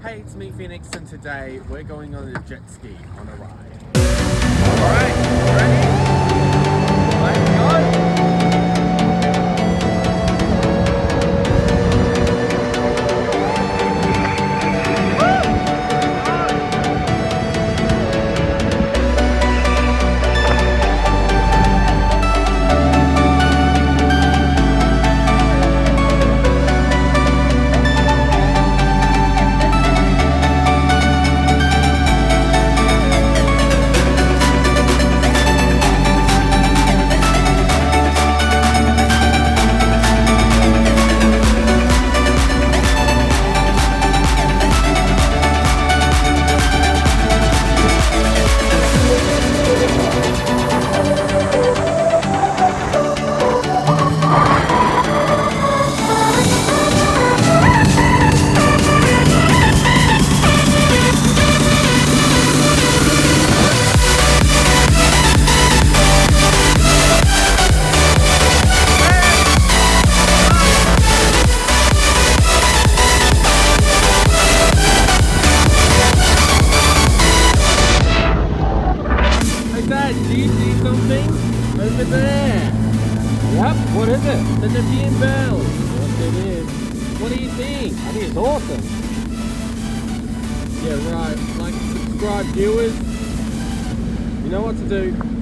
Hey, it's me, Phoenix, and today we're going on a jet ski on a ride. Alright, ready? Let's go! Do you see something over there? Yep, what is it? The Nepean Bell. Yes, it is. What do you think? I think it's awesome. Yeah, right. Like and subscribe, viewers. You know what to do.